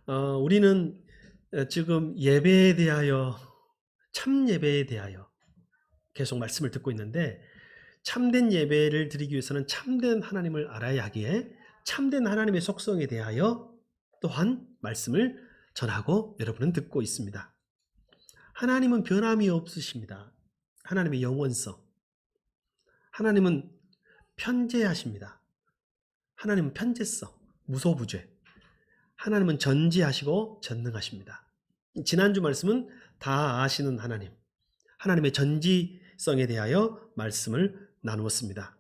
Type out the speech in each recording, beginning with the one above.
우리는 지금 예배에 대하여, 참 예배에 대하여 계속 말씀을 듣고 있는데, 참된 예배를 드리기 위해서는 참된 하나님을 알아야 하기에 참된 하나님의 속성에 대하여 또한 말씀을 전하고 여러분은 듣고 있습니다. 하나님은 변함이 없으십니다. 하나님의 영원성. 하나님은 편재하십니다. 하나님은 편재성, 무소부재. 하나님은 전지하시고 전능하십니다. 지난주 말씀은 다 아시는 하나님, 하나님의 전지성에 대하여 말씀을 나누었습니다.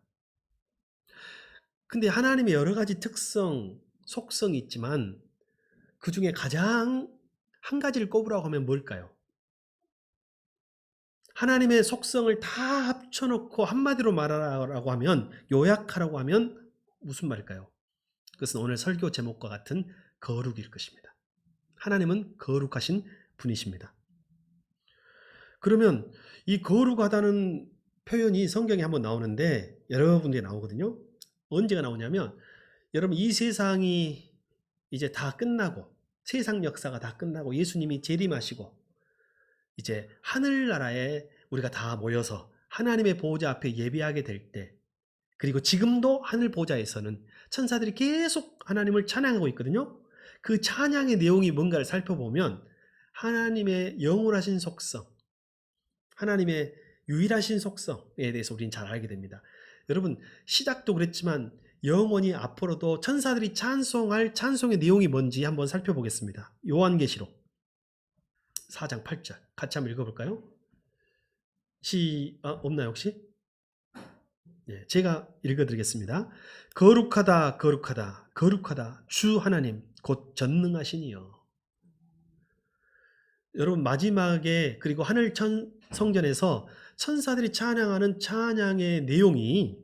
근데 하나님의 여러 가지 특성, 속성이 있지만 그 중에 가장 한 가지를 꼽으라고 하면 뭘까요? 하나님의 속성을 다 합쳐놓고 한마디로 말하라고 하면, 요약하라고 하면 무슨 말일까요? 그것은 오늘 설교 제목과 같은 거룩일 것입니다. 하나님은 거룩하신 분이십니다. 그러면 이 거룩하다는 표현이 성경에 한번 나오는데 여러 군데 나오거든요. 언제가 나오냐면, 여러분 이 세상이 이제 다 끝나고, 세상 역사가 다 끝나고 예수님이 재림하시고 이제 하늘나라에 우리가 다 모여서 하나님의 보호자 앞에 예배하게 될 때, 그리고 지금도 하늘 보좌에서는 천사들이 계속 하나님을 찬양하고 있거든요. 그 찬양의 내용이 뭔가를 살펴보면 하나님의 영원하신 속성, 하나님의 유일하신 속성에 대해서 우리는 잘 알게 됩니다. 여러분 시작도 그랬지만 영원히 앞으로도 천사들이 찬송할 찬송의 내용이 뭔지 한번 살펴보겠습니다. 요한계시록 4장 8절 같이 한번 읽어볼까요? 없나요 혹시? 네, 제가 읽어드리겠습니다. 거룩하다 거룩하다 거룩하다 주 하나님 곧 전능하시니요. 여러분 마지막에, 그리고 하늘 성전에서 천사들이 찬양하는 찬양의 내용이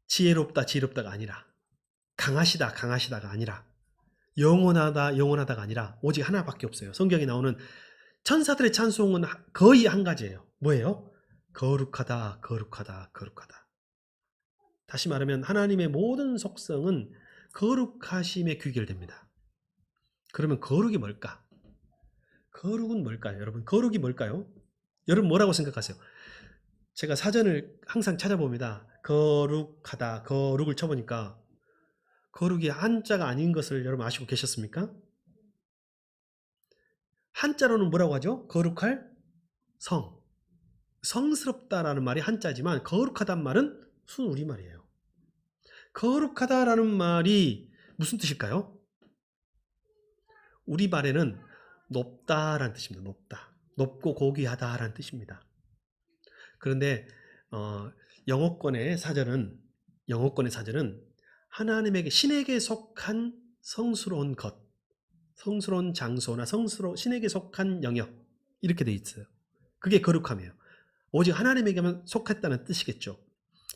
지혜롭다 지혜롭다가 아니라, 강하시다 강하시다가 아니라, 영원하다 영원하다가 아니라 오직 하나밖에 없어요. 성경에 나오는 천사들의 찬송은 거의 한 가지예요. 뭐예요? 거룩하다 거룩하다 거룩하다. 다시 말하면 하나님의 모든 속성은 거룩하심에 귀결됩니다. 그러면 거룩이 뭘까? 거룩은 뭘까요? 여러분 거룩이 뭘까요? 여러분 뭐라고 생각하세요? 제가 사전을 항상 찾아봅니다. 거룩하다, 거룩을 쳐보니까 거룩이 한자가 아닌 것을 여러분 아시고 계셨습니까? 한자로는 뭐라고 하죠? 거룩할 성. 성스럽다라는 말이 한자지만 거룩하단 말은 순우리말이에요. 거룩하다라는 말이 무슨 뜻일까요? 우리말에는 높다라는 뜻입니다. 높다. 높고 고귀하다라는 뜻입니다. 그런데 영어권의 사전은 하나님에게, 신에게 속한 성스러운 것, 성스러운 장소나 신에게 속한 영역, 이렇게 돼 있어요. 그게 거룩함이에요. 오직 하나님에게만 속했다는 뜻이겠죠.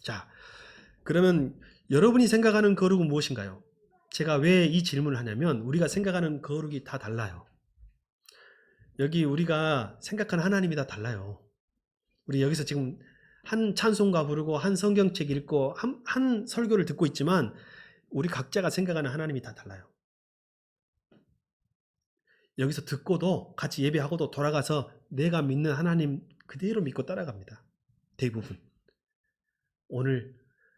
자, 그러면 여러분이 생각하는 거룩은 무엇인가요? 제가 왜 이 질문을 하냐면, 우리가 생각하는 거룩이 다 달라요. 여기 우리가 생각하는 하나님이 다 달라요. 우리 여기서 지금 한 찬송가 부르고 한 성경책 읽고 한 설교를 듣고 있지만 우리 각자가 생각하는 하나님이 다 달라요. 여기서 듣고도, 같이 예배하고도 돌아가서 내가 믿는 하나님 그대로 믿고 따라갑니다. 대부분. 오늘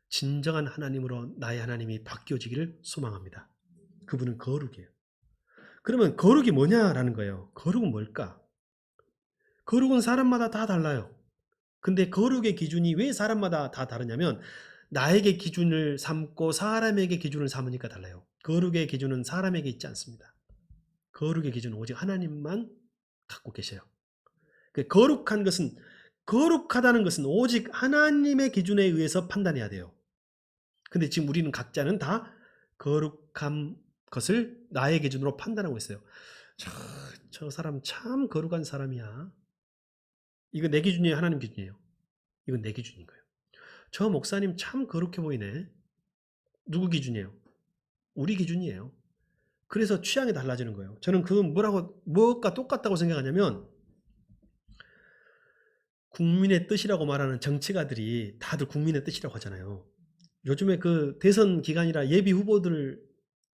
진정한 하나님으로 나의 하나님이 바뀌어지기를 소망합니다. 그분은 거룩이에요. 그러면 거룩이 뭐냐라는 거예요. 거룩은 뭘까? 거룩은 사람마다 다 달라요. 근데 거룩의 기준이 왜 사람마다 다 다르냐면, 나에게 기준을 삼고 사람에게 기준을 삼으니까 달라요. 거룩의 기준은 사람에게 있지 않습니다. 거룩의 기준은 오직 하나님만 갖고 계셔요. 거룩하다는 것은 오직 하나님의 기준에 의해서 판단해야 돼요. 근데 지금 우리는 각자는 다 거룩한 것을 나의 기준으로 판단하고 있어요. 저 사람 참 거룩한 사람이야. 이거 내 기준이에요? 하나님 기준이에요? 이건 내 기준인 거예요. 저 목사님 참 거룩해 보이네. 누구 기준이에요? 우리 기준이에요. 그래서 취향이 달라지는 거예요. 저는 뭐가 똑같다고 생각하냐면, 국민의 뜻이라고 말하는 정치가들이 다들 국민의 뜻이라고 하잖아요. 요즘에 그 대선 기간이라 예비 후보들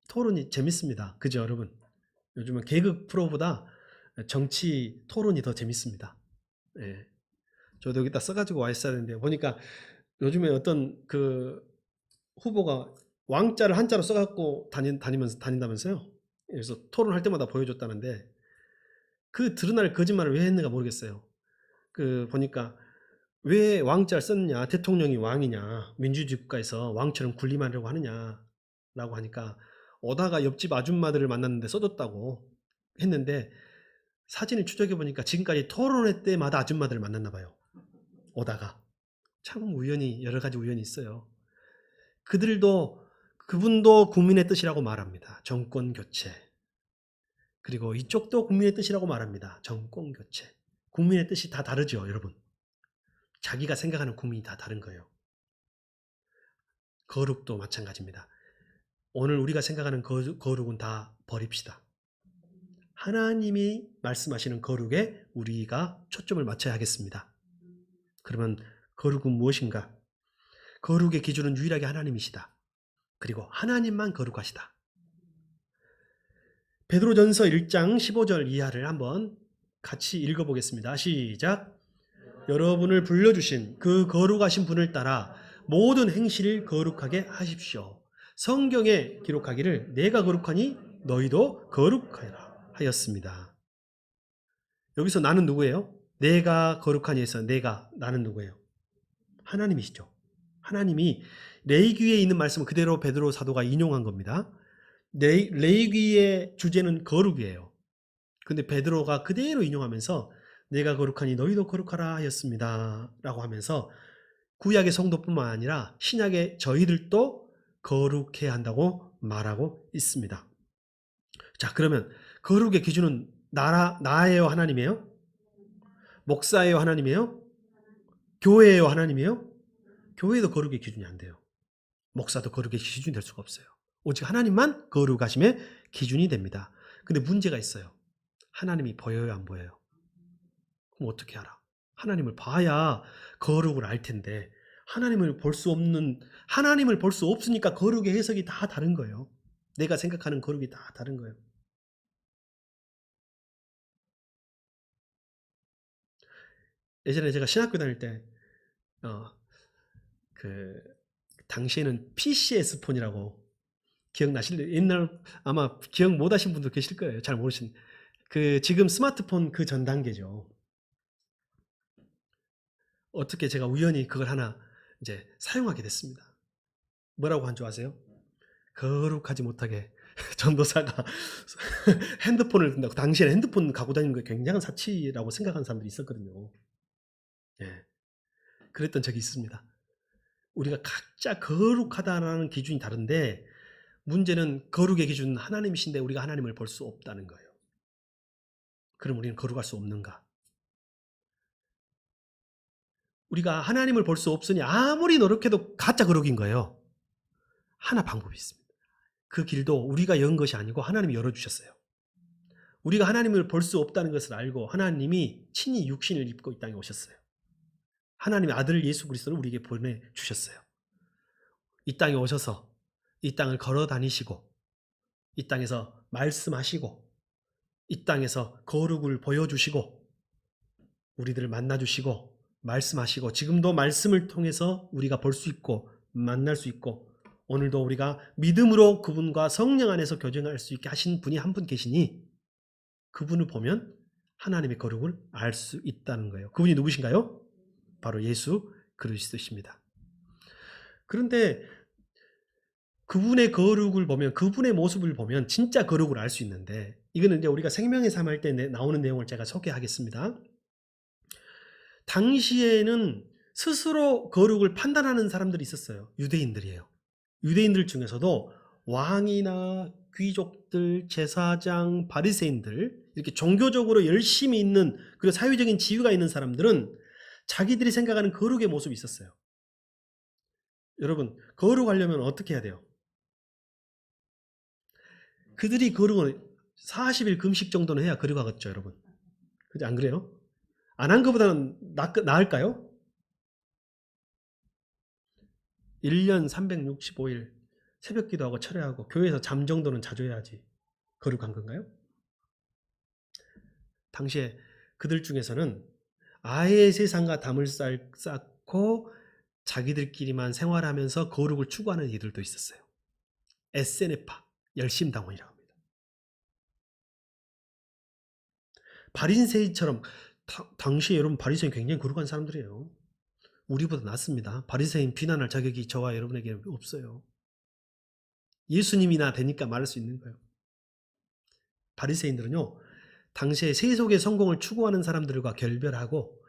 토론이 재밌습니다. 그죠, 여러분? 요즘은 개그 프로보다 정치 토론이 더 재밌습니다. 예. 저도 여기다 써가지고 와 있어야 되는데, 보니까 요즘에 어떤 그 후보가 왕자를 한자로 써갖고 다닌다면서요? 그래서 토론할 때마다 보여줬다는데, 그 드러날 거짓말을 왜 했는가 모르겠어요. 그 보니까 왜 왕자를 썼느냐, 대통령이 왕이냐, 민주주의 국가에서 왕처럼 군림하려고 하느냐라고 하니까, 오다가 옆집 아줌마들을 만났는데 써줬다고 했는데, 사진을 추적해 보니까 지금까지 토론회 때마다 아줌마들을 만났나 봐요. 오다가. 참 우연히, 여러 가지 우연이 있어요. 그분도 국민의 뜻이라고 말합니다. 정권 교체. 그리고 이쪽도 국민의 뜻이라고 말합니다. 정권 교체. 국민의 뜻이 다 다르죠, 여러분. 자기가 생각하는 국민이 다 다른 거예요. 거룩도 마찬가지입니다. 오늘 우리가 생각하는 거룩은 다 버립시다. 하나님이 말씀하시는 거룩에 우리가 초점을 맞춰야 하겠습니다. 그러면 거룩은 무엇인가? 거룩의 기준은 유일하게 하나님이시다. 그리고 하나님만 거룩하시다. 베드로전서 1장 15절 이하를 한번 같이 읽어보겠습니다. 시작. 여러분을 불러주신 그 거룩하신 분을 따라 모든 행실을 거룩하게 하십시오. 성경에 기록하기를 내가 거룩하니 너희도 거룩하라 하였습니다. 여기서 나는 누구예요? 내가 거룩하니에서 나는 누구예요? 하나님이시죠. 하나님이 레위기에 있는 말씀을 그대로 베드로 사도가 인용한 겁니다. 레위기의 주제는 거룩이에요. 근데 베드로가 그대로 인용하면서 내가 거룩하니 너희도 거룩하라 하였습니다 라고 하면서 구약의 성도뿐만 아니라 신약의 저희들도 거룩해야 한다고 말하고 있습니다. 자, 그러면 거룩의 기준은 나예요, 하나님이에요? 목사예요, 하나님이에요? 교회예요, 하나님이에요? 교회도 거룩의 기준이 안 돼요. 목사도 거룩의 기준이 될 수가 없어요. 오직 하나님만 거룩하심의 기준이 됩니다. 근데 문제가 있어요. 하나님이 보여요, 안 보여요? 그럼 어떻게 알아? 하나님을 봐야 거룩을 알 텐데, 하나님을 볼 수 없으니까 거룩의 해석이 다 다른 거예요. 내가 생각하는 거룩이 다 다른 거예요. 예전에 제가 신학교 다닐 때, 당시에는 PCS 폰이라고 기억나실래요? 옛날 아마 기억 못 하신 분도 계실 거예요. 잘 모르신. 지금 스마트폰 그 전 단계죠. 어떻게 제가 우연히 그걸 하나 이제 사용하게 됐습니다. 뭐라고 한 줄 아세요? 거룩하지 못하게 전도사가 핸드폰을 든다고. 당시에는 핸드폰 갖고 다니는 게 굉장한 사치라고 생각하는 사람들이 있었거든요. 예. 그랬던 적이 있습니다. 우리가 각자 거룩하다라는 기준이 다른데, 문제는 거룩의 기준은 하나님이신데 우리가 하나님을 볼 수 없다는 거예요. 그럼 우리는 거룩할 수 없는가? 우리가 하나님을 볼 수 없으니 아무리 노력해도 가짜 거룩인 거예요. 하나 방법이 있습니다. 그 길도 우리가 연 것이 아니고 하나님이 열어주셨어요. 우리가 하나님을 볼 수 없다는 것을 알고 하나님이 친히 육신을 입고 이 땅에 오셨어요. 하나님의 아들 예수 그리스도를 우리에게 보내주셨어요. 이 땅에 오셔서 이 땅을 걸어 다니시고, 이 땅에서 말씀하시고, 이 땅에서 거룩을 보여주시고, 우리들을 만나주시고, 말씀하시고, 지금도 말씀을 통해서 우리가 볼 수 있고 만날 수 있고, 오늘도 우리가 믿음으로 그분과 성령 안에서 교제할 수 있게 하신 분이 한 분 계시니, 그분을 보면 하나님의 거룩을 알 수 있다는 거예요. 그분이 누구신가요? 바로 예수 그리스도십니다. 그런데 그분의 거룩을 보면, 그분의 모습을 보면 진짜 거룩을 알 수 있는데, 이거는 이제 우리가 생명의 삶 할 때 나오는 내용을 제가 소개하겠습니다. 당시에는 스스로 거룩을 판단하는 사람들이 있었어요. 유대인들이에요. 유대인들 중에서도 왕이나 귀족들, 제사장, 바리새인들, 이렇게 종교적으로 열심히 있는, 그리고 사회적인 지위가 있는 사람들은 자기들이 생각하는 거룩의 모습이 있었어요. 여러분, 거룩하려면 어떻게 해야 돼요? 그들이 거룩을 40일 금식 정도는 해야 거룩하겠죠, 여러분. 그지 안 그래요? 안 한 것보다는 나을까요? 1년 365일 새벽 기도하고 철회하고 교회에서 잠 정도는 자주 해야지 거룩한 건가요? 당시에 그들 중에서는 아예 세상과 담을 쌓고 자기들끼리만 생활하면서 거룩을 추구하는 이들도 있었어요. 에세네파, 열심당원이라고 합니다. 바리새인처럼 당시에 여러분 바리새인 굉장히 거룩한 사람들이에요. 우리보다 낫습니다. 바리새인 비난할 자격이 저와 여러분에게 없어요. 예수님이나 되니까 말할 수 있는 거예요. 바리새인들은요, 당시에 세속의 성공을 추구하는 사람들과 결별하고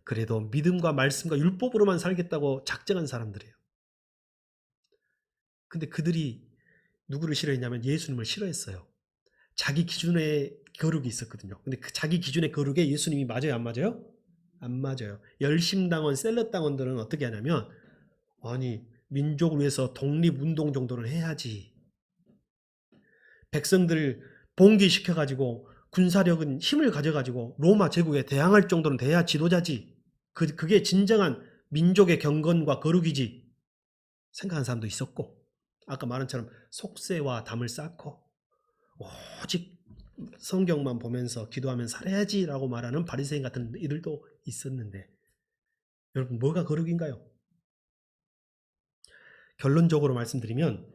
그래도 믿음과 말씀과 율법으로만 살겠다고 작정한 사람들이에요. 근데 그들이 누구를 싫어했냐면 예수님을 싫어했어요. 자기 기준의 거룩이 있었거든요. 근데 그 자기 기준의 거룩에 예수님이 맞아요, 안 맞아요? 안 맞아요. 열심당원, 셀럽당원들은 어떻게 하냐면, 아니, 민족을 위해서 독립운동 정도는 해야지. 백성들 봉기시켜가지고 군사력은 힘을 가져가지고 로마 제국에 대항할 정도는 돼야 지도자지. 그게 진정한 민족의 경건과 거룩이지. 생각하는 사람도 있었고, 아까 말한 처럼 속세와 담을 쌓고 오직 성경만 보면서 기도하면 살아야지라고 말하는 바리새인 같은 이들도 있었는데, 여러분 뭐가 거룩인가요? 결론적으로 말씀드리면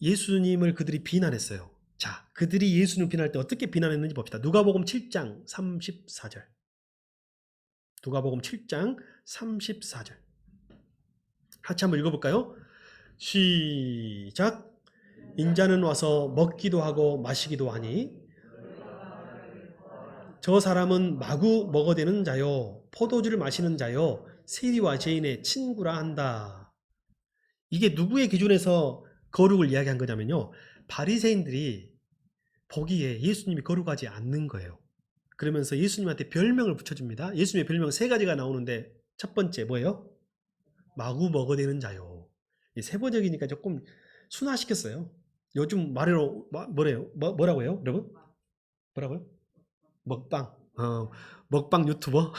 예수님을 그들이 비난했어요. 자, 그들이 예수님을 비난할 때 어떻게 비난했는지 봅시다. 누가복음 7장 34절. 누가복음 7장 34절. 같이 한번 읽어볼까요? 시작. 인자는 와서 먹기도 하고 마시기도 하니 저 사람은 마구 먹어대는 자요 포도주를 마시는 자요 세리와 죄인의 친구라 한다. 이게 누구의 기준에서 거룩을 이야기한 거냐면요, 바리새인들이 보기에 예수님이 거룩하지 않는 거예요. 그러면서 예수님한테 별명을 붙여줍니다. 예수님의 별명 세 가지가 나오는데 첫 번째 뭐예요? 마구 먹어대는 자요. 세번역이니까 조금 순화시켰어요. 요즘 말로 뭐래요? 뭐라고요, 여러분? 뭐라고요? 먹방. 먹방 유튜버.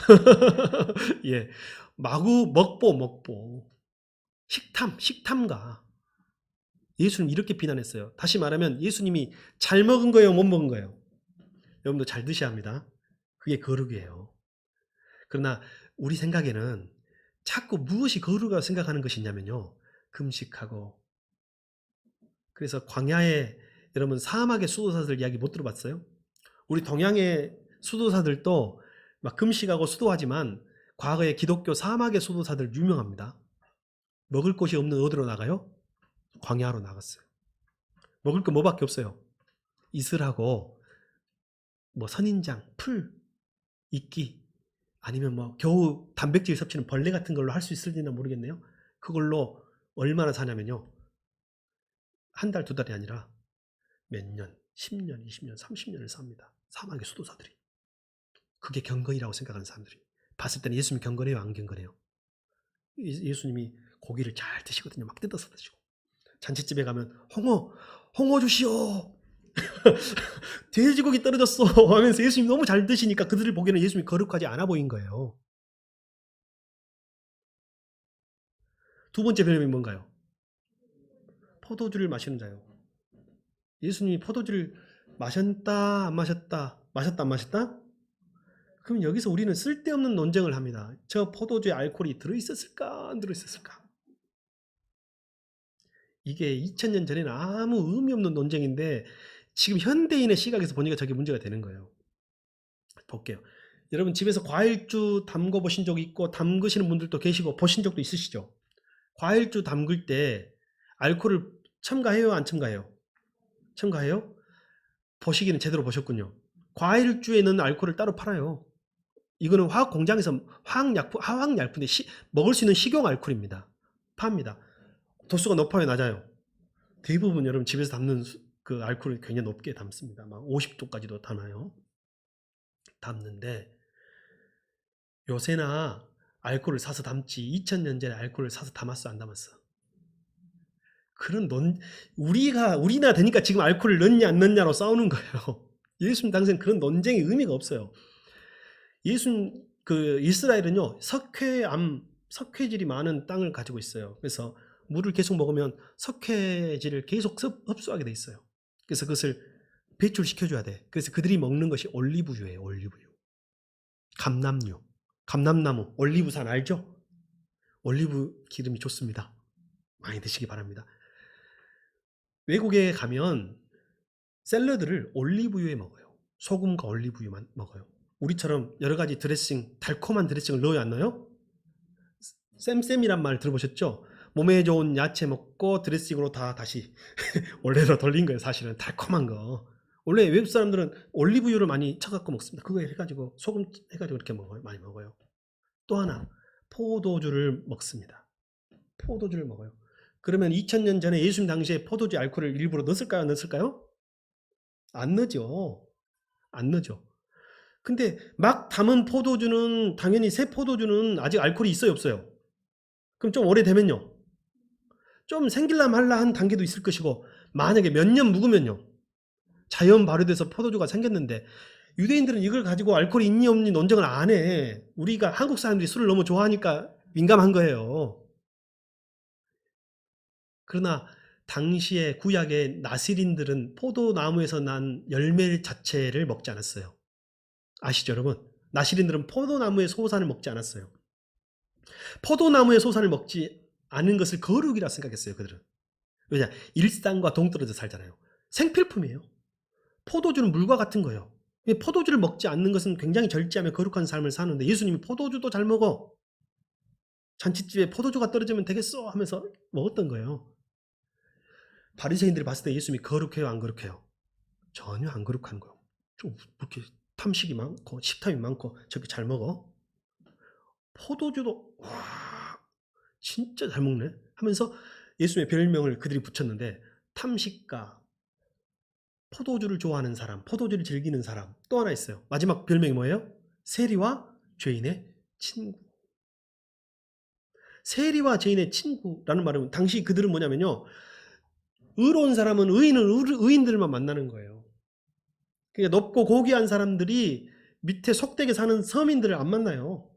예, 마구 먹보. 식탐가. 예수님 이렇게 비난했어요. 다시 말하면 예수님이 잘 먹은 거예요, 못 먹은 거예요? 여러분도 잘 드셔야 합니다. 그게 거룩이에요. 그러나 우리 생각에는 자꾸 무엇이 거룩이라고 생각하는 것이냐면요, 금식하고. 그래서 광야에 여러분 사막의 수도사들 이야기 못 들어봤어요? 우리 동양의 수도사들도 막 금식하고 수도하지만 과거에 기독교 사막의 수도사들 유명합니다. 먹을 곳이 없는 어디로 나가요? 광야로 나갔어요. 먹을 거 뭐밖에 없어요? 이슬하고 뭐 선인장, 풀, 이끼, 아니면 뭐 겨우 단백질 섭취는 벌레 같은 걸로 할 수 있을지는 모르겠네요. 그걸로 얼마나 사냐면요, 한 달, 두 달이 아니라 몇 년, 10년, 20년, 30년을 삽니다. 사막의 수도사들이. 그게 경건이라고 생각하는 사람들이. 봤을 때는 예수님이 경건해요, 안 경건해요? 예수님이 고기를 잘 드시거든요. 막 뜯어서 드시고. 잔치집에 가면 홍어 주시오. 돼지고기 떨어졌어 하면서 예수님이 너무 잘 드시니까 그들을 보기에는 예수님이 거룩하지 않아 보인 거예요. 두 번째 별명이 뭔가요? 포도주를 마시는 자요. 예수님이 포도주를 마셨다 안 마셨다, 마셨다 안 마셨다? 그럼 여기서 우리는 쓸데없는 논쟁을 합니다. 저 포도주에 알코올이 들어있었을까 안 들어있었을까? 이게 2000년 전에는 아무 의미 없는 논쟁인데 지금 현대인의 시각에서 보니까 저게 문제가 되는 거예요. 볼게요. 여러분 집에서 과일주 담궈 보신 적 있고 담그시는 분들도 계시고 보신 적도 있으시죠? 과일주 담글 때 알코올을 첨가해요, 안 첨가해요? 첨가해요? 보시기는 제대로 보셨군요. 과일주에는 알코올을 따로 팔아요. 이거는 화학 공장에서 화학약품인데 먹을 수 있는 식용 알코올입니다. 팝니다. 도수가 높아요, 낮아요? 대부분 여러분 집에서 담는 그 알코올을 굉장히 높게 담습니다. 막 50도까지도 담아요. 담는데 요새나 알코올을 사서 담지 2000년 전에 알코올을 사서 담았어, 안 담았어? 그런 우리나 되니까 지금 알코올을 넣냐 안 넣냐로 싸우는 거예요. 예수님 당시엔 그런 논쟁의 의미가 없어요. 이스라엘은요, 석회질이 많은 땅을 가지고 있어요. 그래서 물을 계속 먹으면 석회질을 계속 흡수하게 돼 있어요. 그래서 그것을 배출시켜줘야 돼. 그래서 그들이 먹는 것이 올리브유예요. 올리브유. 감람유. 감람나무. 올리브산 알죠? 올리브 기름이 좋습니다. 많이 드시기 바랍니다. 외국에 가면 샐러드를 올리브유에 먹어요. 소금과 올리브유만 먹어요. 우리처럼 여러 가지 드레싱, 달콤한 드레싱을 넣어요, 안 넣어요? 쌤쌤이란 말 들어보셨죠? 몸에 좋은 야채 먹고 드레싱으로 다시 원래로 돌린 거예요. 사실은 달콤한 거. 원래 외국 사람들은 올리브유를 많이 쳐갖고 먹습니다. 그거 해가지고 소금 해가지고 이렇게 먹어요. 많이 먹어요. 또 하나 포도주를 먹습니다. 포도주를 먹어요. 그러면 2000년 전에 예수님 당시에 포도주 알코올을 일부러 넣었을까요? 안 넣었을까요? 안 넣죠. 안 넣죠. 근데 막 담은 포도주는 당연히 새 포도주는 아직 알코올이 있어요, 없어요? 그럼 좀 오래되면요. 좀 생길라 말라 한 단계도 있을 것이고, 만약에 몇 년 묵으면요. 자연 발효돼서 포도주가 생겼는데, 유대인들은 이걸 가지고 알코올이 있니 없니 논쟁을 안 해. 우리가 한국 사람들이 술을 너무 좋아하니까 민감한 거예요. 그러나 당시에 구약의 나시린들은 포도나무에서 난 열매 자체를 먹지 않았어요. 아시죠, 여러분? 나시린들은 포도나무의 소산을 먹지 않았어요. 포도나무의 소산을 먹지 않은 것을 거룩이라 생각했어요, 그들은. 왜냐? 일상과 동떨어져 살잖아요. 생필품이에요. 포도주는 물과 같은 거예요. 포도주를 먹지 않는 것은 굉장히 절제하며 거룩한 삶을 사는데 예수님이 포도주도 잘 먹어. 잔치집에 포도주가 떨어지면 되겠어 하면서 먹었던 거예요. 바리새인들이 봤을 때 예수님이 거룩해요, 안 거룩해요? 전혀 안 거룩한 거예요. 좀 이렇게 탐식이 많고 식탐이 많고 저렇게 잘 먹어? 포도주도 와 진짜 잘 먹네 하면서 예수님의 별명을 그들이 붙였는데 탐식가, 포도주를 좋아하는 사람, 포도주를 즐기는 사람. 또 하나 있어요. 마지막 별명이 뭐예요? 세리와 죄인의 친구. 세리와 죄인의 친구라는 말은 당시 그들은 뭐냐면요. 의로운 사람은 의인들만 만나는 거예요. 그러니까 높고 고귀한 사람들이 밑에 속되게 사는 서민들을 안 만나요.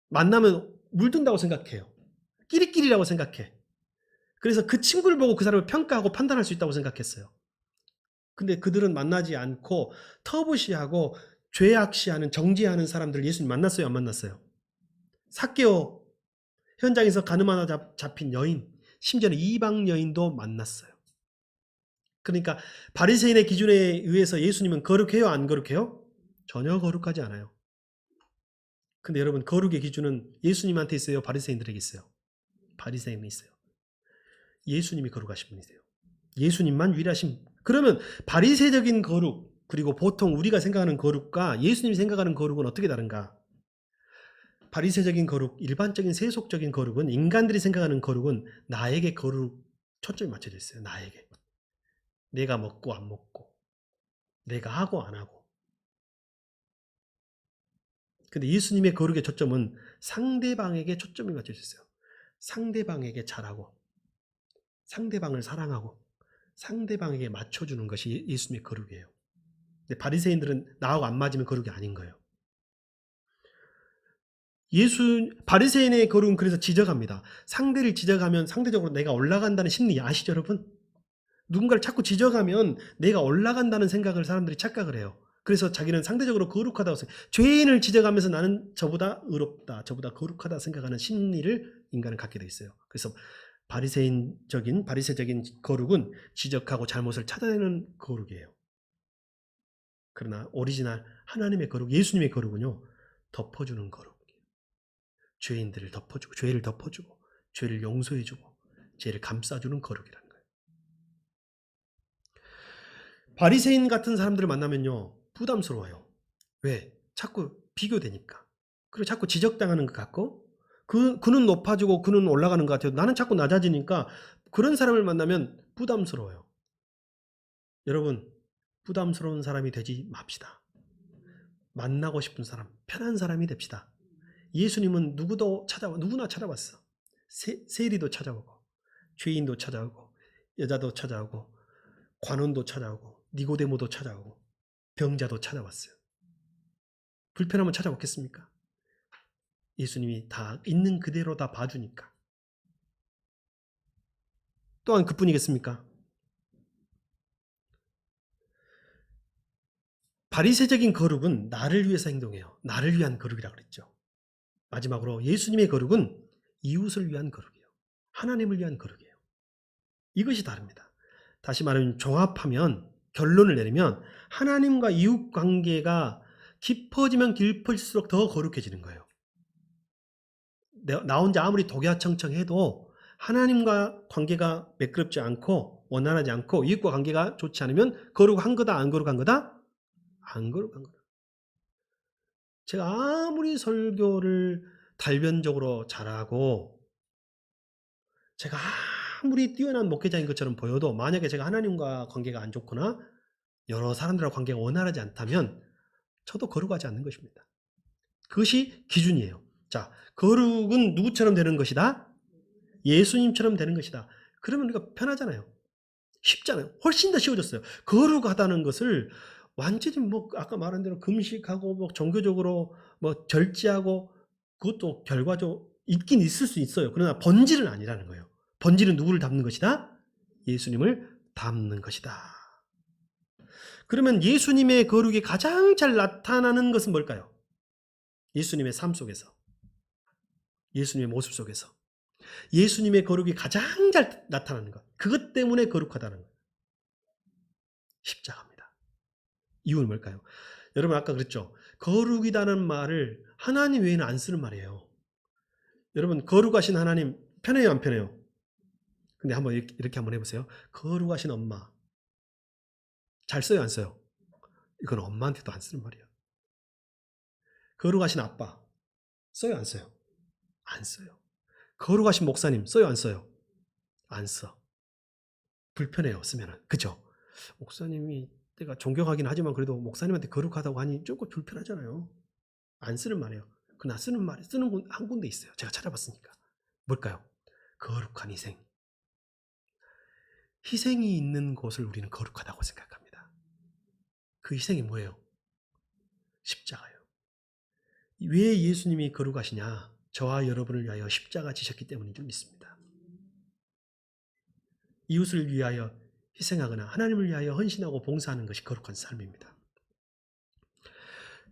만나면 물든다고 생각해요. 끼리끼리라고 생각해. 그래서 그 친구를 보고 그 사람을 평가하고 판단할 수 있다고 생각했어요. 근데 그들은 만나지 않고 터부시하고 죄악시하는 정죄하는 사람들을 예수님 만났어요, 안 만났어요? 삭개오 현장에서 가늠하다 잡힌 여인, 심지어는 이방 여인도 만났어요. 그러니까 바리새인의 기준에 의해서 예수님은 거룩해요, 안 거룩해요? 전혀 거룩하지 않아요. 근데 여러분 거룩의 기준은 예수님한테 있어요, 바리새인들에게 있어요? 바리새인에 있어요. 예수님이 거룩하신 분이세요. 예수님만 유일하신. 그러면 바리새적인 거룩 그리고 보통 우리가 생각하는 거룩과 예수님이 생각하는 거룩은 어떻게 다른가? 바리새적인 거룩, 일반적인 세속적인 거룩은 인간들이 생각하는 거룩은 나에게 거룩 초점이 맞춰져 있어요. 나에게. 내가 먹고 안 먹고 내가 하고 안 하고. 근데 예수님의 거룩의 초점은 상대방에게 초점이 맞춰져 있어요. 상대방에게 잘하고 상대방을 사랑하고 상대방에게 맞춰주는 것이 예수님의 거룩이에요. 근데 바리새인들은 나하고 안 맞으면 거룩이 아닌 거예요. 바리새인의 거룩은 그래서 지적합니다. 상대를 지적하면 상대적으로 내가 올라간다는 심리 아시죠, 여러분? 누군가를 자꾸 지적하면 내가 올라간다는 생각을 사람들이 착각을 해요. 그래서 자기는 상대적으로 거룩하다고 생각해요. 죄인을 지적하면서 나는 저보다 의롭다, 저보다 거룩하다 생각하는 심리를 인간은 갖게 돼 있어요. 그래서 바리새적인 거룩은 지적하고 잘못을 찾아내는 거룩이에요. 그러나 오리지널 하나님의 거룩, 예수님의 거룩은요, 덮어주는 거룩. 죄인들을 덮어주고, 죄를 덮어주고, 죄를 용서해주고, 죄를 감싸주는 거룩이라는 거예요. 바리새인 같은 사람들을 만나면요, 부담스러워요. 왜? 자꾸 비교되니까. 그리고 자꾸 지적당하는 것 같고, 그는 높아지고 그는 올라가는 것 같아요. 나는 자꾸 낮아지니까 그런 사람을 만나면 부담스러워요. 여러분, 부담스러운 사람이 되지 맙시다. 만나고 싶은 사람, 편한 사람이 됩시다. 예수님은 누구나 찾아왔어. 세리도 찾아오고, 죄인도 찾아오고, 여자도 찾아오고, 관원도 찾아오고, 니고데모도 찾아오고, 병자도 찾아왔어요. 불편하면 찾아오겠습니까? 예수님이 다 있는 그대로 다 봐주니까. 또한 그뿐이겠습니까? 바리새적인 거룩은 나를 위해서 행동해요. 나를 위한 거룩이라고 그랬죠. 마지막으로 예수님의 거룩은 이웃을 위한 거룩이에요. 하나님을 위한 거룩이에요. 이것이 다릅니다. 다시 말하면 종합하면 결론을 내리면 하나님과 이웃 관계가 깊어지면 깊을수록 더 거룩해지는 거예요. 나 혼자 아무리 독야청청해도 하나님과 관계가 매끄럽지 않고 원활하지 않고 이웃과 관계가 좋지 않으면 거룩한 거다 안 거룩한 거다? 안 거룩한 거다. 제가 아무리 설교를 달변적으로 잘하고 제가 아무리 뛰어난 목회자인 것처럼 보여도 만약에 제가 하나님과 관계가 안 좋거나 여러 사람들과 관계가 원활하지 않다면 저도 거룩하지 않는 것입니다. 그것이 기준이에요. 자, 거룩은 누구처럼 되는 것이다? 예수님처럼 되는 것이다. 그러면 우리가 편하잖아요. 쉽잖아요. 훨씬 더 쉬워졌어요. 거룩하다는 것을 완전히 아까 말한 대로 금식하고 종교적으로 절제하고 그것도 결과적으로 있긴 있을 수 있어요. 그러나 본질은 아니라는 거예요. 본질은 누구를 닮는 것이다? 예수님을 닮는 것이다. 그러면 예수님의 거룩이 가장 잘 나타나는 것은 뭘까요? 예수님의 삶 속에서, 예수님의 모습 속에서 예수님의 거룩이 가장 잘 나타나는 것, 그것 때문에 거룩하다는 것, 십자가입니다. 이유는 뭘까요? 여러분 아까 그랬죠? 거룩이라는 말을 하나님 외에는 안 쓰는 말이에요. 여러분 거룩하신 하나님 편해요 안 편해요? 근데 한번 이렇게 한번 해보세요. 거룩하신 엄마 잘 써요 안 써요? 이건 엄마한테도 안 쓰는 말이에요. 거룩하신 아빠 써요 안 써요? 안 써요. 거룩하신 목사님 써요 안 써요? 안 써. 불편해요 쓰면은. 그죠? 목사님이 내가 존경하긴 하지만 그래도 목사님한테 거룩하다고 하니 조금 불편하잖아요. 안 쓰는 말이에요. 그러나 쓰는 말이 쓰는 한 군데 있어요. 제가 찾아봤으니까. 뭘까요? 거룩한 희생. 희생이 있는 곳을 우리는 거룩하다고 생각합니다. 그 희생이 뭐예요? 십자가예요. 왜 예수님이 거룩하시냐? 저와 여러분을 위하여 십자가 지셨기 때문인 줄 믿습니다. 이웃을 위하여 희생하거나 하나님을 위하여 헌신하고 봉사하는 것이 거룩한 삶입니다.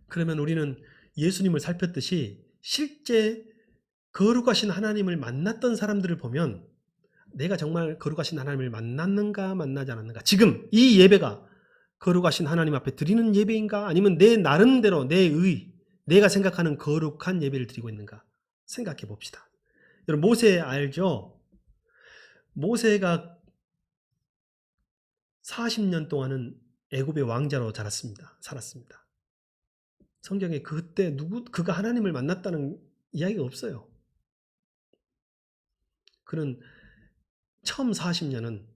그러면 우리는 예수님을 살폈듯이 실제 거룩하신 하나님을 만났던 사람들을 보면 내가 정말 거룩하신 하나님을 만났는가 만나지 않았는가, 지금 이 예배가 거룩하신 하나님 앞에 드리는 예배인가 아니면 내 나름대로 내가 생각하는 거룩한 예배를 드리고 있는가 생각해 봅시다. 여러분 모세 알죠? 모세가 40년 동안은 애굽의 왕자로 살았습니다. 성경에 그때 그가 하나님을 만났다는 이야기가 없어요. 그는 처음 40년은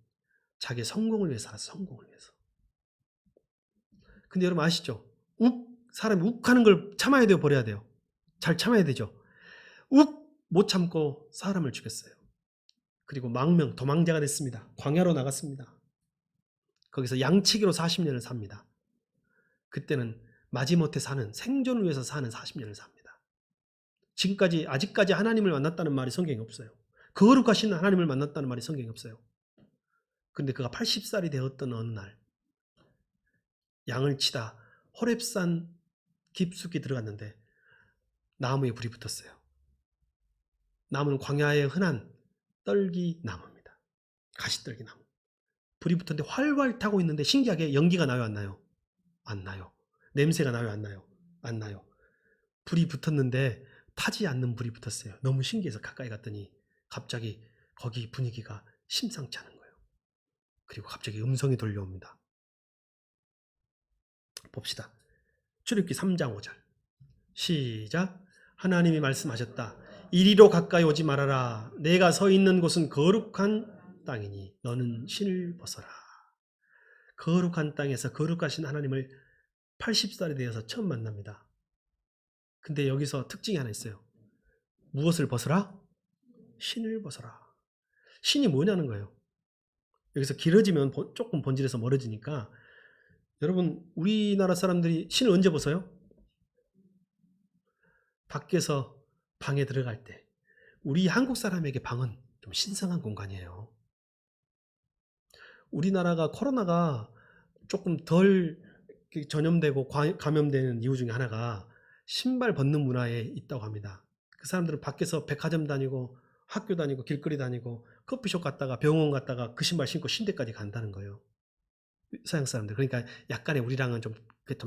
자기 성공을 위해서 살았어요. 성공을 위해서. 근데 여러분 아시죠? 사람이 욱하는 걸 참아야 돼요? 버려야 돼요? 잘 참아야 되죠. 못 참고 사람을 죽였어요. 그리고 도망자가 됐습니다. 광야로 나갔습니다. 거기서 양치기로 40년을 삽니다. 그때는 마지못해 생존을 위해서 사는 40년을 삽니다. 아직까지 하나님을 만났다는 말이 성경에 없어요. 거룩하신 하나님을 만났다는 말이 성경에 없어요. 근데 그가 80살이 되었던 어느 날 양을 치다 호렙산 깊숙이 들어갔는데 나무에 불이 붙었어요. 나무는 광야의 흔한 떨기나무입니다. 가시떨기나무. 불이 붙었는데 활활 타고 있는데 신기하게 연기가 나요 안 나요? 안 나요. 냄새가 나요 안 나요? 안 나요. 불이 붙었는데 타지 않는 불이 붙었어요. 너무 신기해서 가까이 갔더니 갑자기 거기 분위기가 심상치 않은 거예요. 그리고 갑자기 음성이 들려옵니다. 봅시다. 출애굽기 3장 5절 시작. 하나님이 말씀하셨다. 이리로 가까이 오지 말아라. 내가 서 있는 곳은 거룩한 땅이니 너는 신을 벗어라. 거룩한 땅에서 거룩하신 하나님을 80살이 되어서 처음 만납니다. 근데 여기서 특징이 하나 있어요. 무엇을 벗어라? 신을 벗어라. 신이 뭐냐는 거예요. 여기서 길어지면 조금 본질에서 멀어지니까 여러분 우리나라 사람들이 신을 언제 벗어요? 밖에서 방에 들어갈 때. 우리 한국 사람에게 방은 좀 신성한 공간이에요. 우리나라가 코로나가 조금 덜 전염되고 감염되는 이유 중에 하나가 신발 벗는 문화에 있다고 합니다. 그 사람들은 밖에서 백화점 다니고 학교 다니고 길거리 다니고 커피숍 갔다가 병원 갔다가 그 신발 신고 신대까지 간다는 거예요. 서양 사람들. 그러니까 약간의 우리랑은 좀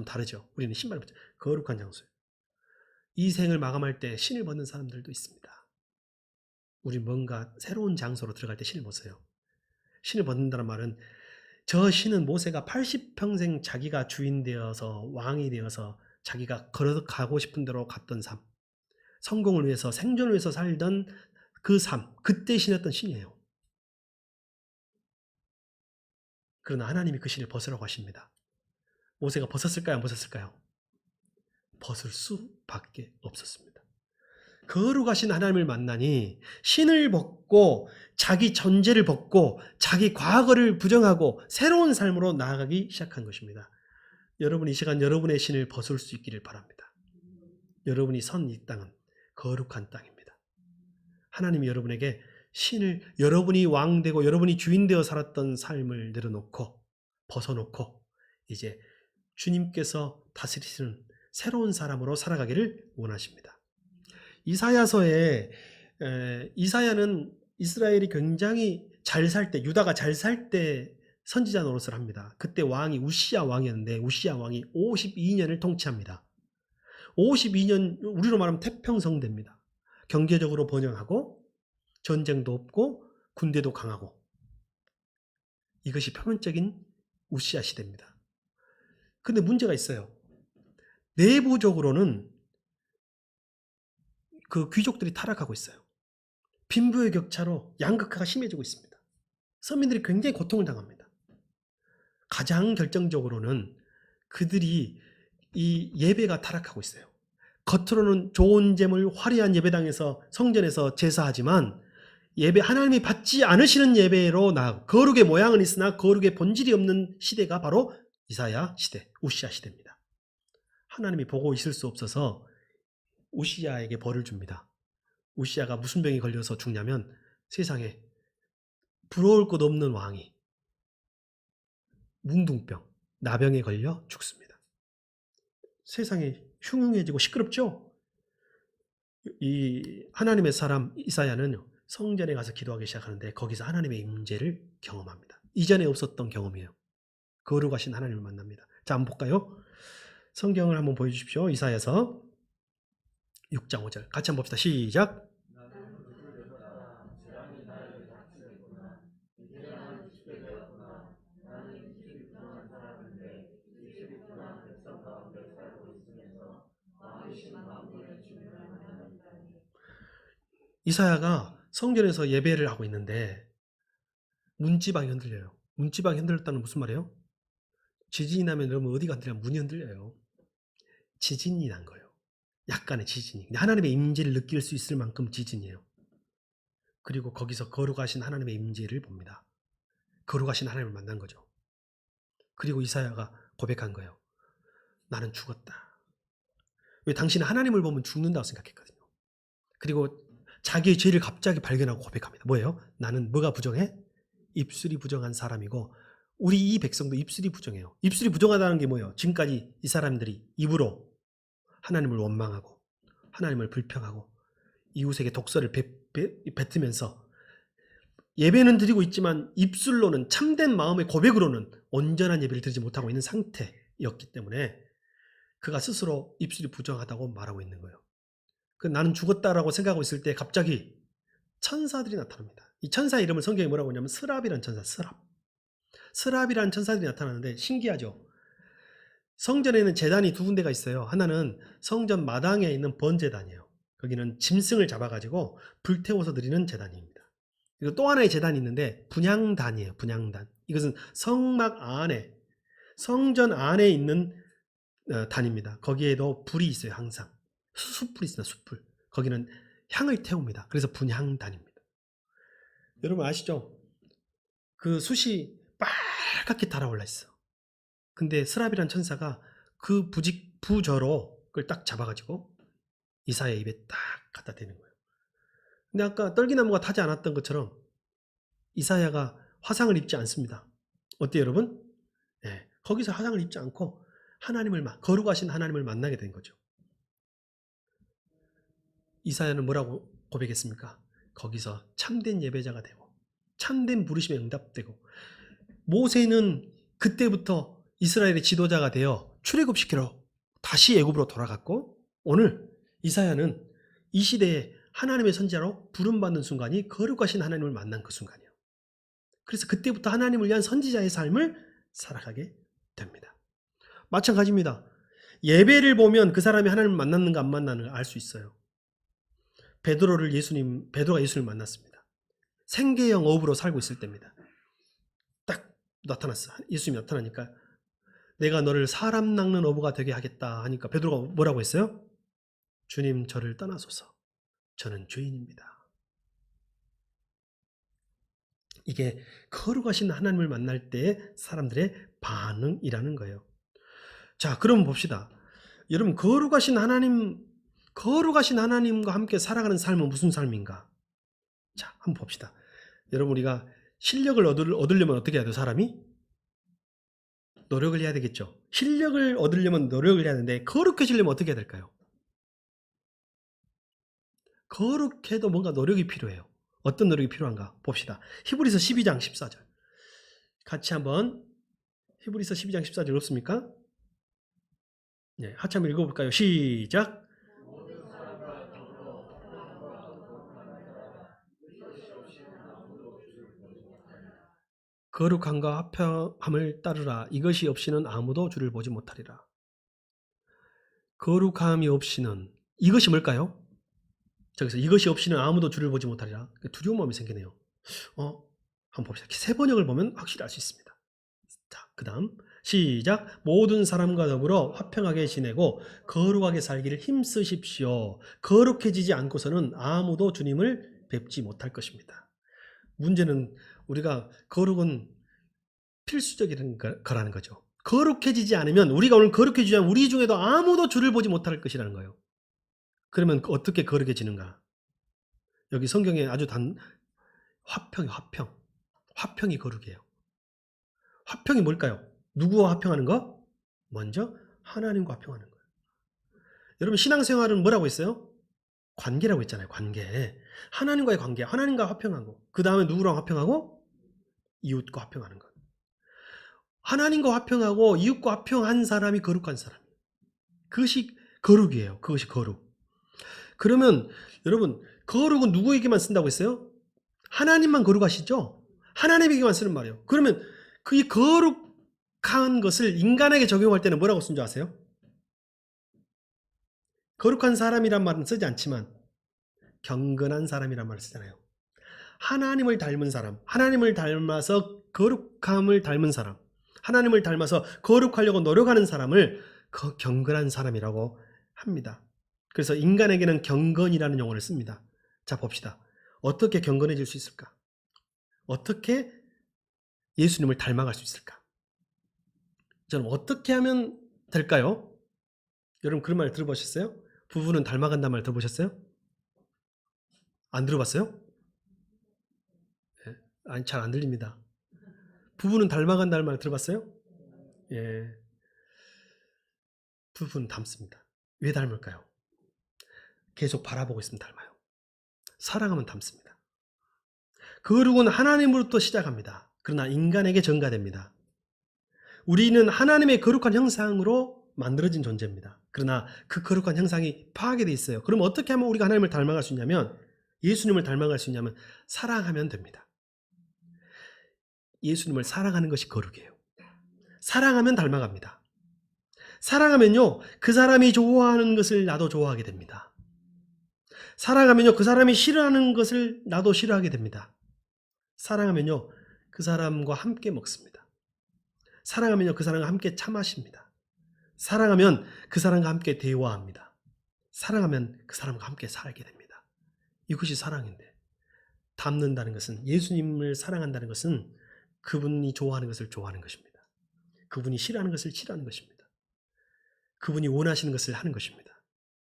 다르죠. 우리는 신발 벗죠. 거룩한 장소예요. 이 생을 마감할 때 신을 벗는 사람들도 있습니다. 우리 뭔가 새로운 장소로 들어갈 때 신을 벗어요. 신을 벗는다는 말은 저 신은 모세가 80평생 자기가 주인 되어서 왕이 되어서 자기가 걸어가고 싶은 대로 갔던 삶, 성공을 위해서 생존을 위해서 살던 그 삶, 그때 신었던 신이에요. 그러나 하나님이 그 신을 벗으라고 하십니다. 모세가 벗었을까요? 안 벗었을까요? 벗을 수밖에 없었습니다. 거룩하신 하나님을 만나니 신을 벗고 자기 전제를 벗고 자기 과거를 부정하고 새로운 삶으로 나아가기 시작한 것입니다. 여러분 이 시간 여러분의 신을 벗을 수 있기를 바랍니다. 여러분이 선 이 땅은 거룩한 땅입니다. 하나님이 여러분에게 신을 여러분이 왕되고 여러분이 주인되어 살았던 삶을 내려놓고 벗어놓고 이제 주님께서 다스리시는 새로운 사람으로 살아가기를 원하십니다. 이사야서에 이사야는 이스라엘이 굉장히 잘 살 때, 유다가 잘 살 때 선지자 노릇을 합니다. 그때 왕이 우시야 왕이었는데 우시야 왕이 52년을 통치합니다. 52년 우리로 말하면 태평성대입니다. 경제적으로 번영하고 전쟁도 없고 군대도 강하고 이것이 표면적인 우시야 시대입니다. 근데 문제가 있어요. 내부적으로는 그 귀족들이 타락하고 있어요. 빈부의 격차로 양극화가 심해지고 있습니다. 서민들이 굉장히 고통을 당합니다. 가장 결정적으로는 그들이 이 예배가 타락하고 있어요. 겉으로는 좋은 재물 화려한 예배당에서 성전에서 제사하지만 예배 하나님이 받지 않으시는 예배로 나아가고 거룩의 모양은 있으나 거룩의 본질이 없는 시대가 바로 이사야 시대, 우시야 시대입니다. 하나님이 보고 있을 수 없어서 우시야에게 벌을 줍니다. 우시야가 무슨 병이 걸려서 죽냐면 세상에 부러울 것 없는 왕이 뭉둥병, 나병에 걸려 죽습니다. 세상이 흉흉해지고 시끄럽죠? 이 하나님의 사람 이사야는 성전에 가서 기도하기 시작하는데 거기서 하나님의 임재를 경험합니다. 이전에 없었던 경험이에요. 거룩하신 하나님을 만납니다. 자, 한번 볼까요? 성경을 한번 보여주십시오. 이사야서 6장 5절 같이 한번 봅시다. 시작. 이사야가 성전에서 예배를 하고 있는데 문지방이 흔들려요. 문지방이 흔들렸다는 무슨 말이에요? 지진이 나면 여러분 어디가 흔들려요? 문이 흔들려요. 지진이 난 거예요. 약간의 지진이. 하나님의 임재를 느낄 수 있을 만큼 지진이에요. 그리고 거기서 거룩하신 하나님의 임재를 봅니다. 거룩하신 하나님을 만난 거죠. 그리고 이사야가 고백한 거예요. 나는 죽었다. 왜 당신은 하나님을 보면 죽는다고 생각했거든요. 그리고 자기의 죄를 갑자기 발견하고 고백합니다. 뭐예요? 나는 뭐가 부정해? 입술이 부정한 사람이고 우리 이 백성도 입술이 부정해요. 입술이 부정하다는 게 뭐예요? 지금까지 이 사람들이 입으로 하나님을 원망하고 하나님을 불평하고 이웃에게 독설을 뱉으면서 예배는 드리고 있지만 입술로는 참된 마음의 고백으로는 온전한 예배를 드리지 못하고 있는 상태였기 때문에 그가 스스로 입술이 부정하다고 말하고 있는 거예요. 나는 죽었다라고 생각하고 있을 때 갑자기 천사들이 나타납니다. 이 천사의 이름을 성경에 뭐라고 하냐면 스랍이라는 천사, 스랍이라는 천사들이 나타나는데 신기하죠. 성전에는 제단이 두 군데가 있어요. 하나는 성전 마당에 있는 번제단이에요. 거기는 짐승을 잡아가지고 불태워서 드리는 제단입니다. 그리고 또 하나의 제단이 있는데 분향단이에요. 분향단. 이것은 성막 안에 성전 안에 있는 단입니다. 거기에도 불이 있어요. 항상 숯불이 있습니다. 숯불. 거기는 향을 태웁니다. 그래서 분향단입니다. 여러분 아시죠? 그 숯이 빨갛게 달아올라 있어. 근데 스랍이란 천사가 그 부저로 그걸 딱 잡아가지고 이사야의 입에 딱 갖다 대는 거예요. 근데 아까 떨기나무가 타지 않았던 것처럼 이사야가 화상을 입지 않습니다. 어때요, 여러분? 예, 거기서 화상을 입지 않고 거룩하신 하나님을 만나게 된 거죠. 이사야는 뭐라고 고백했습니까? 거기서 참된 예배자가 되고 참된 부르심에 응답되고, 모세는 그때부터 이스라엘의 지도자가 되어 출애굽시키러 다시 애굽으로 돌아갔고, 오늘 이사야는 이 시대에 하나님의 선지자로 부름받는 순간이 거룩하신 하나님을 만난 그 순간이에요. 그래서 그때부터 하나님을 위한 선지자의 삶을 살아가게 됩니다. 마찬가지입니다. 예배를 보면 그 사람이 하나님을 만났는가 안 만났는가 알 수 있어요. 베드로가 예수님을 만났습니다. 생계형 어부로 살고 있을 때입니다. 딱 나타났어. 예수님이 나타나니까 내가 너를 사람 낚는 어부가 되게 하겠다 하니까 베드로가 뭐라고 했어요? 주님, 저를 떠나소서. 저는 죄인입니다. 이게 거룩하신 하나님을 만날 때의 사람들의 반응이라는 거예요. 자, 그럼 봅시다. 여러분, 거룩하신 하나님과 함께 살아가는 삶은 무슨 삶인가? 자, 한번 봅시다. 여러분, 우리가 실력을 얻으려면 어떻게 해야 돼요, 사람이? 노력을 해야 되겠죠. 실력을 얻으려면 노력을 해야 되는데, 거룩해지려면 어떻게 해야 될까요? 거룩해도 뭔가 노력이 필요해요. 어떤 노력이 필요한가? 봅시다. 히브리서 12장 14절. 같이 한번 히브리서 12장 14절 읽습니까? 네, 같이 한번 읽어볼까요? 시작. 거룩함과 화평함을 따르라. 이것이 없이는 아무도 주를 보지 못하리라. 거룩함이 없이는, 이것이 뭘까요? 저기서 이것이 없이는 아무도 주를 보지 못하리라. 두려운 마음이 생기네요. 한번 봅시다. 세 번역을 보면 확실히 알 수 있습니다. 자, 그 다음 시작. 모든 사람과 더불어 화평하게 지내고 거룩하게 살기를 힘쓰십시오. 거룩해지지 않고서는 아무도 주님을 뵙지 못할 것입니다. 문제는 우리가 거룩은 필수적인 거라는 거죠. 거룩해지지 않으면, 우리가 오늘 거룩해지지 않으면 우리 중에도 아무도 주를 보지 못할 것이라는 거예요. 그러면 어떻게 거룩해지는가? 여기 성경에 아주 화평이 거룩이에요. 화평이 뭘까요? 누구와 화평하는 거? 먼저 하나님과 화평하는 거예요. 여러분, 신앙생활은 뭐라고 했어요? 관계라고 했잖아요. 관계. 하나님과의 관계, 하나님과 화평하고, 그 다음에 누구랑 화평하고? 이웃과 화평하는 것. 하나님과 화평하고 이웃과 화평한 사람이 거룩한 사람이에요. 그것이 거룩이에요. 그것이 거룩. 그러면 여러분, 거룩은 누구에게만 쓴다고 했어요? 하나님만 거룩하시죠? 하나님에게만 쓰는 말이에요. 그러면 그 거룩한 것을 인간에게 적용할 때는 뭐라고 쓴 줄 아세요? 거룩한 사람이란 말은 쓰지 않지만 경건한 사람이란 말을 쓰잖아요. 하나님을 닮은 사람, 하나님을 닮아서 거룩함을 닮은 사람, 하나님을 닮아서 거룩하려고 노력하는 사람을 경건한 사람이라고 합니다. 그래서 인간에게는 경건이라는 용어를 씁니다. 자, 봅시다. 어떻게 경건해질 수 있을까? 어떻게 예수님을 닮아갈 수 있을까? 저는 어떻게 하면 될까요? 여러분, 그런 말 들어보셨어요? 부부는 닮아간다는 말 들어보셨어요? 안 들어봤어요? 네. 아니, 잘 안 들립니다. 부부는 닮아간다는 말 들어봤어요? 예. 부부는 닮습니다. 왜 닮을까요? 계속 바라보고 있으면 닮아요. 사랑하면 닮습니다. 거룩은 하나님으로부터 시작합니다. 그러나 인간에게 전가됩니다. 우리는 하나님의 거룩한 형상으로 만들어진 존재입니다. 그러나 그 거룩한 형상이 파괴되어 있어요. 그럼 어떻게 하면 우리가 하나님을 닮아갈 수 있냐면, 예수님을 닮아갈 수 있냐면 사랑하면 됩니다. 예수님을 사랑하는 것이 거룩이에요. 사랑하면 닮아갑니다. 사랑하면요, 그 사람이 좋아하는 것을 나도 좋아하게 됩니다. 사랑하면요, 그 사람이 싫어하는 것을 나도 싫어하게 됩니다. 사랑하면요, 그 사람과 함께 먹습니다. 사랑하면요, 그 사람과 함께 차 마십니다. 사랑하면 그 사람과 함께 대화합니다. 사랑하면 그 사람과 함께 살게 됩니다. 이것이 사랑인데, 닮는다는 것은, 예수님을 사랑한다는 것은 그분이 좋아하는 것을 좋아하는 것입니다. 그분이 싫어하는 것을 싫어하는 것입니다. 그분이 원하시는 것을 하는 것입니다.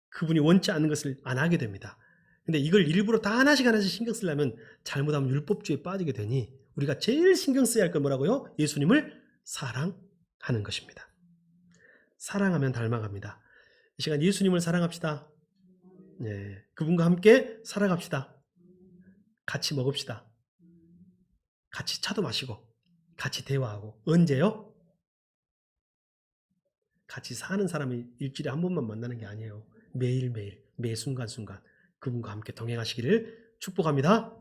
그분이 원치 않는 것을 안 하게 됩니다. 근데 이걸 일부러 다 하나씩 신경 쓰려면 잘못하면 율법주의에 빠지게 되니 우리가 제일 신경 써야 할 건 뭐라고요? 예수님을 사랑하는 것입니다. 사랑하면 닮아갑니다. 이 시간 예수님을 사랑합시다. 네, 그분과 함께 살아갑시다. 같이 먹읍시다. 같이 차도 마시고 같이 대화하고. 언제요? 같이 사는 사람이 일주일에 한 번만 만나는 게 아니에요. 매일매일 매 순간순간 그분과 함께 동행하시기를 축복합니다.